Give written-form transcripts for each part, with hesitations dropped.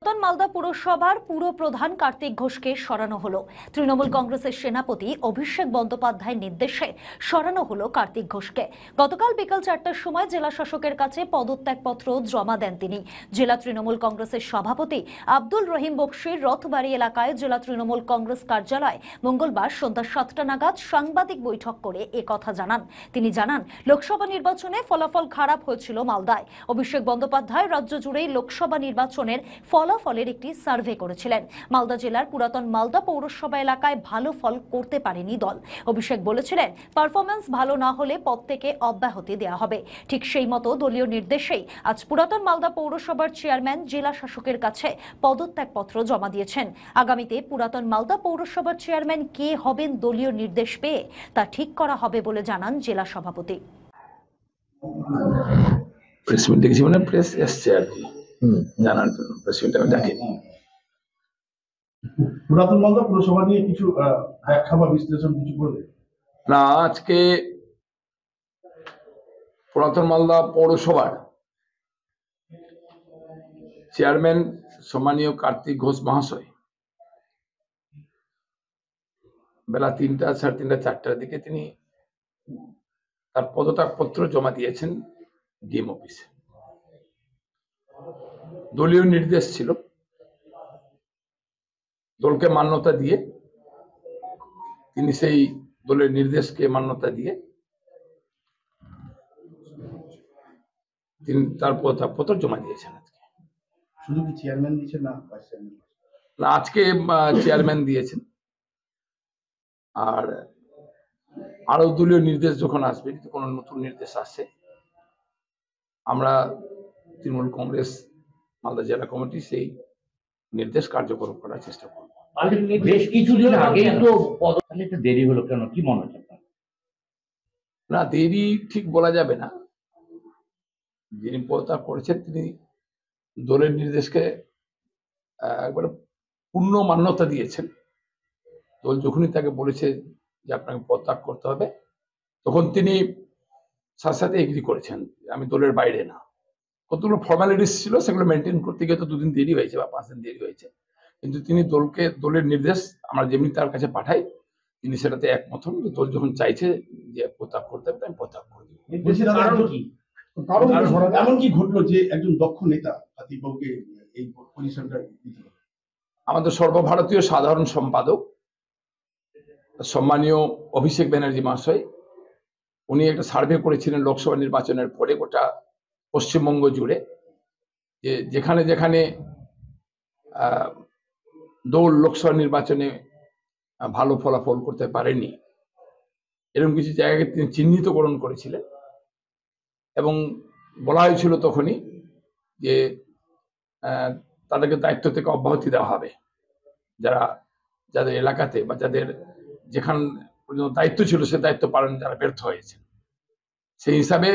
প্রাক্তন মালদা পুরসভার পুরপ্রধান কার্তিক ঘোষকে সরানো হলো। তৃণমূল কংগ্রেসের সেনাপতি অভিষেক বন্দ্যোপাধ্যায়ের নির্দেশে সরানো হলো কার্তিক ঘোষকে। গতকাল বিকাল 4টার সময় জেলা শাসকের কাছে পদত্যাগপত্র জমা দেন তিনি। জেলা তৃণমূল কংগ্রেসের সভাপতি আব্দুল রহিম বক্সির রথবাড়ি এলাকায় জেলা তৃণমূল কংগ্রেস কার্যালয়ে মঙ্গলবার সন্ধ্যা 7টা নাগাদ সাংবাদিক বৈঠক করে একথা জানান। তিনি জানান, লোকসভা নির্বাচনে ফলাফল খারাপ হয়েছিল মালদায়। অভিষেক বন্দ্যোপাধ্যায় রাজ্য জুড়েই লোকসভা নির্বাচনের ফলাফলের একটি সার্ভে করেছিলেন। মালদা জেলার পুরাতন মালদা পৌরসভা এলাকায় ভালো ফল করতে পারেনি দল। অভিষেক বলেছিলেন, পারফরম্যান্স ভালো না হলে পদ থেকে অব্যাহতি দেওয়া হবে। ঠিক সেই মতো দলীয় নির্দেশেই আজ পুরাতন মালদা পৌরসভার চেয়ারম্যান জেলা শাসকের কাছে পদত্যাগপত্র জমা দিয়েছেন। আগামীতে পুরাতন মালদা পৌরসভার চেয়ারম্যান কে হবেন দলীয় নির্দেশ পেয়ে তা ঠিক করা হবে বলে জানান জেলা সভাপতি। প্রেস মিট দেখেছি, মানে প্রেস এসছে আর কি জানার জন্য। প্রেস মিট আমি ডাকিনি। পুরাতন মালদা পুরসভা নিয়ে কিছু ব্যাখ্যা বা বিশ্লেষণ কিছু করবে না। আজকে পুরাতন মালদা পৌরসভার চেয়ারম্যান সম্মানীয় কার্তিক ঘোষ মহাশয় বেলা 3টা, 3:30, 4টার দিকে তিনি তার পদত্যাগপত্র জমা দিয়েছেন ডিএম অফিসে। দলীয় নির্দেশ ছিল, দলকে মান্যতা দিয়ে তিনি সেই দলের নির্দেশকে মান্যতা দিয়ে তিনি তার পদত্যাগপত্র জমা দিয়েছেন। আজকে শুধু কি চেয়ারম্যান দিয়েছেন না ভাইস চেয়ারম্যান? না, আজকে চেয়ারম্যান দিয়েছেন। আর আরো দলীয় নির্দেশ যখন আসবে, যদি কোনো নতুন নির্দেশ আসে, আমরা তৃণমূল কংগ্রেস মালদা জেলা কমিটি সেই নির্দেশ কার্যকর করার চেষ্টা করব। বেশ কিছুদিন আগে তো পদত্যাগে একটু দেরি হলো কেন, কি মনে হচ্ছে? না, দেরি ঠিক বলা যাবে না। যিনি পদত্যাগ করেছেন তিনি দলের নির্দেশকে একবারে পূর্ণ মান্যতা দিয়েছেন। দল যখনই তাকে বলেছে যে আপনাকে পদত্যাগ করতে হবে, তখন তিনি সাথে সাথে এগ্রি করেছেন। আমি দলের বাইরে না। কতগুলো ফর্মালিটিস ছিল, সেগুলো মেনটেন করতে গিয়ে তো 2 দিন দেরি হয়েছে বা 5 দিন দেরি হয়েছে, কিন্তু তিনি দলের নির্দেশ আমরা যেমনি তার কাছে পাঠাই, তিনি সেটাতে একমত হন। দল যখন চাইছে যে পদত্যাগ করতে হবে, আমি পদত্যাগ করে দিব। এমন কি ঘটলো যে একজন দক্ষ নেতা কার্তিক বাবুকে এই পজিশনটা দিতে হবে? আমাদের সর্বভারতীয় সাধারণ সম্পাদক সম্মানীয় অভিষেক ব্যানার্জি মহাশয়, উনি একটা সার্ভে করেছিলেন লোকসভা নির্বাচনের পরে গোটা পশ্চিমবঙ্গ জুড়ে, যে যেখানে যেখানে দল লোকসভা নির্বাচনে ভালো ফলাফল করতে পারেনি, এরকম কিছু জায়গাকে তিনি চিহ্নিতকরণ করেছিলেন এবং বলা হয়েছিল তখনই যে তাদেরকে দায়িত্ব থেকে অব্যাহতি দেওয়া হবে। যাদের এলাকাতে বা যাদের যেখান পর্যন্ত দায়িত্ব ছিল সে দায়িত্ব পালন যারা ব্যর্থ হয়েছে, সেই হিসাবে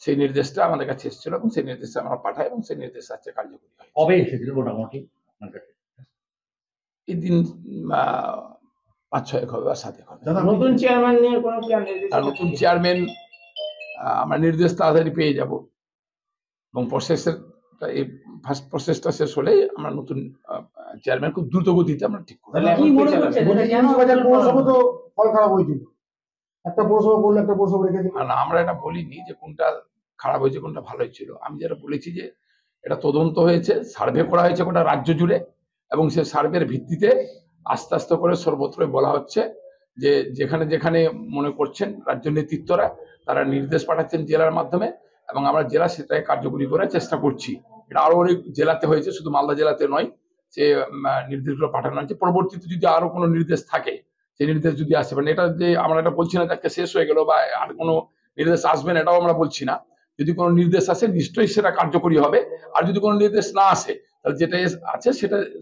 সেই নির্দেশটা আমাদের কাছে এসেছিল এবং সেই নির্দেশটা আমরা পাঠাই এবং সেই নির্দেশ আজকে কার্যকরী হয়। কবে এসেছিল মোটামুটি? এই দিন 5-6 হবে বা 7 হবে। নতুন চেয়ারম্যান নিয়ে কোনো প্ল্যান নেই? আর নতুন চেয়ারম্যান আমরা নির্দেশ তাড়াতাড়ি পেয়ে যাব এবং এই ফার্স্ট প্রসেসটা শেষ হলেই আমরা নতুন চেয়ারম্যান খুব দ্রুত গতিতে আমরা ঠিক করব। কি মনে হচ্ছে পৌরসভা তো ফল খারাপ হয়েছিল, একটা পৌরসভা বললে একটা পৌরসভা রেখে দিল। না, আমরা এটা বলিনি যে কোনটা খারাপ হয়েছে কোনটা ভালো হয়েছিল। আমি যেটা বলেছি যে এটা তদন্ত হয়েছে, সার্ভে করা হয়েছে গোটা রাজ্য জুড়ে, এবং সেই সার্ভের ভিত্তিতে আস্তে আস্তে করে সর্বত্রই বলা হচ্ছে যে যেখানে যেখানে মনে করছেন রাজ্য নেতৃত্বরা, তারা নির্দেশ পাঠাচ্ছেন জেলার মাধ্যমে, এবং আমরা জেলা সেটাই কার্যকরী করার চেষ্টা করছি। এটা আরো অনেক জেলাতে হয়েছে, শুধু মালদা জেলাতে নয়। সে নির্দেশগুলো পাঠানো হয়েছে। পরবর্তীতে যদি আরো কোনো নির্দেশ থাকে, সেই নির্দেশ যদি আসে, মানে এটা যে আমরা এটা বলছি না যে শেষ হয়ে গেল বা আর কোনো নির্দেশ আসবে না, এটাও আমরা বলছি না। যদি কোনো নির্দেশ আসে নিশ্চয়ই সেটা কার্যকরী হবে, আর যদি কোনো নির্দেশ না আসে তাহলে যেটা আছে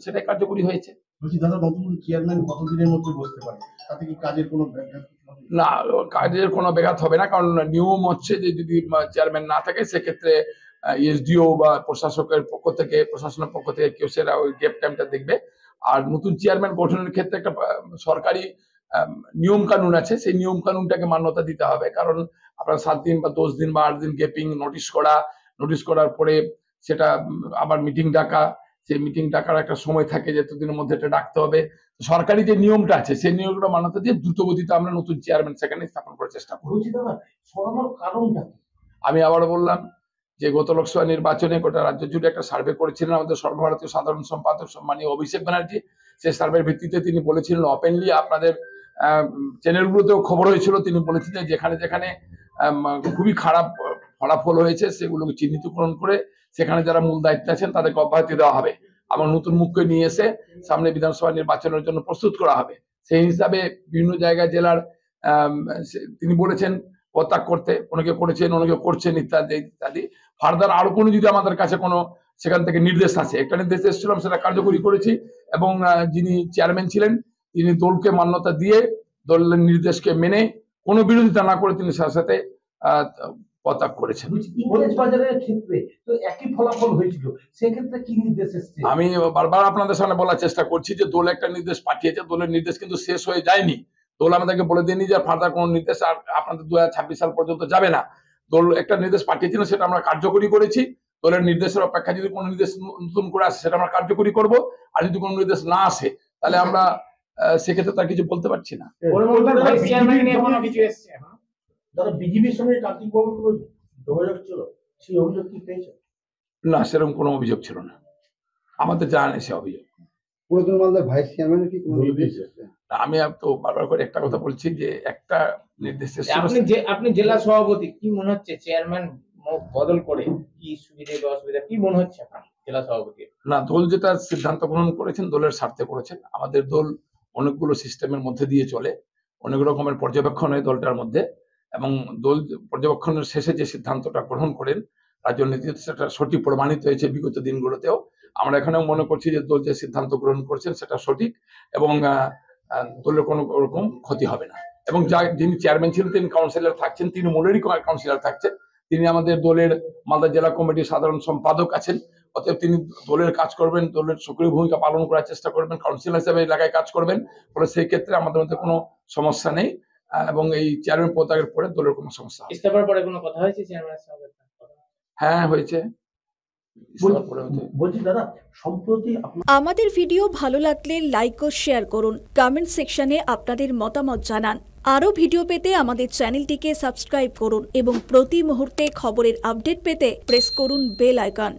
সেটাই কার্যকরী হয়েছে। বলছি দাদা, নতুন চেয়ারম্যান কতদিনের মধ্যে বসতে পারে? তাতে কি কাজের কোনো ব্যাঘাত হবে? না, কাজের কোনো ব্যাঘাত হবে না, কারণ নিয়ম হচ্ছে যে যদি চেয়ারম্যান না থাকে সেক্ষেত্রে এসডিও বা প্রশাসনের পক্ষ থেকে কেউ সেটা ওই গ্যাপ টাইমটা দেখবে। আর নতুন চেয়ারম্যান গঠনের ক্ষেত্রে একটা সরকারি নিয়ম কানুন আছে, সেই নিয়ম কানুনটাকে মান্যতা দিতে হবে। কারণ আপনার 7 দিন বা 10 দিন বা 8 দিন গ্যাপিং নোটিশ করার পরে সেটা আবার মিটিং ডাকা, সেই মিটিং ডাকার একটা সময় থাকে যে এতদিনের মধ্যে এটা ডাকতে হবে। সরকারি যে নিয়মটা আছে সেই নিয়মটা মানাতে দিয়ে দ্রুত গতিতে আমরা নতুন চেয়ারম্যান সেখানে স্থাপন করার চেষ্টা করব। বলছি দাদা, সরানোর কারণটা কি? আমি আবারও বললাম যে গত লোকসভা নির্বাচনে গোটা রাজ্য জুড়ে একটা সার্ভে করেছিলেন আমাদের সর্বভারতীয় সাধারণ সম্পাদক সম্মানীয় অভিষেক ব্যানার্জি। সেই সার্ভের ভিত্তিতে তিনি বলেছিলেন ওপেনলি, আপনাদের চ্যানেলগুলোতেও খবর হয়েছিল, তিনি বলেছিলেন যেখানে যেখানে খুবই খারাপ ফলাফল হয়েছে সেগুলোকে চিহ্নিতকরণ করে সেখানে যারা মূল দায়িত্বে আছেন তাদেরকে অব্যাহতি দেওয়া হবে এবং নতুন মুখকে নিয়ে এসে সামনে বিধানসভা নির্বাচনের জন্য প্রস্তুত করা হবে। সেই হিসাবে বিভিন্ন জায়গায় জেলার তিনি বলেছেন প্রত্যাগ করতে, অনেকে করেছেন অনেকে করছেন ইত্যাদি ইত্যাদি। ফার্দার আরো কোনো যদি আমাদের কাছে কোনো সেখান থেকে নির্দেশ আছে, একটা নির্দেশ এসেছিলাম সেটা কার্যকরী করেছি এবং যিনি চেয়ারম্যান ছিলেন তিনি দলকে মান্যতা দিয়ে দলের নির্দেশকে মেনে কোনো বিরোধিতা না করে তিনি সাথে সাথে প্রত্যাগ করেছেন। ইংরেজ বাজারের ক্ষেত্রে তো একই ফলাফল হয়েছিল, সেক্ষেত্রে কি নির্দেশ এসেছে? আমি বারবার আপনাদের সামনে বলার চেষ্টা করছি যে দল একটা নির্দেশ পাঠিয়েছে, দলের নির্দেশ কিন্তু শেষ হয়ে যায়নি। দল আমাদেরকে বলে দেয়নি যে ফার্দার কোনো নির্দেশ আর আপনাদের 2026 সাল পর্যন্ত যাবে না। দল একটা নির্দেশ পাঠিয়েছিল, সেটা আমরা কার্যকরী করেছি। দলের নির্দেশের অপেক্ষা যদি কোনো নির্দেশ নতুন করে আসে সেটা আমরা কার্যকরী করব, আর যদি কোনো নির্দেশ না আসে তাহলে আমরা সেক্ষেত্রে তার কিছু বলতে পারছি না। ভাইস চেয়ারম্যান নিয়ে কোনো কিছু এসছে এখন? দাদা, বিজেপির সঙ্গে কার্তিক বাবুর কোনো যোগাযোগ ছিল? সেই অভিযোগ কি পেয়েছে? না, সেরকম কোনো অভিযোগ ছিল না, আমাদের জানা নেই সে অভিযোগ। পুরাতন মালদার ভাইস চেয়ারম্যানের কি কোনো নির্দেশ এসেছে? আমি তো বারবার করে একটা কথা বলছি যে একটা নির্দেশ এসেছিল। আপনি জেলা সভাপতি, কি মনে হচ্ছে চেয়ারম্যান বদল করে কি সুবিধা বা অসুবিধা কি মনে হচ্ছে আপনার জেলা সভাপতি? না, দল যেটা সিদ্ধান্ত গ্রহণ করেছেন দলের স্বার্থে করেছেন। আমাদের দল অনেকগুলো সিস্টেমের মধ্যে দিয়ে চলে, অনেক রকমের পর্যবেক্ষণ হয় দলটার মধ্যে, এবং দল পর্যবেক্ষণের শেষে যে সিদ্ধান্তটা গ্রহণ করেন রাজ্য নীতিতে সেটা সঠিক প্রমাণিত হয়েছে বিগত দিনগুলোতেও। আমরা এখানেও মনে করছি যে দল যে সিদ্ধান্ত গ্রহণ করছেন সেটা সঠিক এবং দলের কোনো রকম ক্ষতি হবে না। এবং যিনি চেয়ারম্যান ছিলেন তিনি কাউন্সিলর থাকছেন, তিনি মূলেরই কাউন্সিলর থাকছেন, তিনি আমাদের দলের মালদা জেলা কমিটির সাধারণ সম্পাদক আছেন। অতএব তিনি দলের কাজ করবেন, দলের সক্রিয় ভূমিকা পালন করার চেষ্টা করবেন, কাউন্সিলর হিসেবে এলাকায় কাজ করবেন। ফলে সেই ক্ষেত্রে আমাদের মধ্যে কোনো সমস্যা নেই এবং এই চেয়ারম্যান পদত্যাগের পরে দলের কোনো সমস্যা হবে না। ইস্তফার পরে কোনো কথা হয়েছে চেয়ারম্যানের সঙ্গে? হ্যাঁ, হয়েছে। বলছি দাদা, সম্প্রতি আমাদের ভিডিও ভালো লাগলে লাইক ও শেয়ার করুন, কমেন্ট সেকশনে আপনাদের মতামত জানান। আরও ভিডিও পেতে আমাদের চ্যানেলটিকে সাবস্ক্রাইব করুন এবং প্রতি মুহূর্তে খবরের আপডেট পেতে প্রেস করুন বেল আইকন।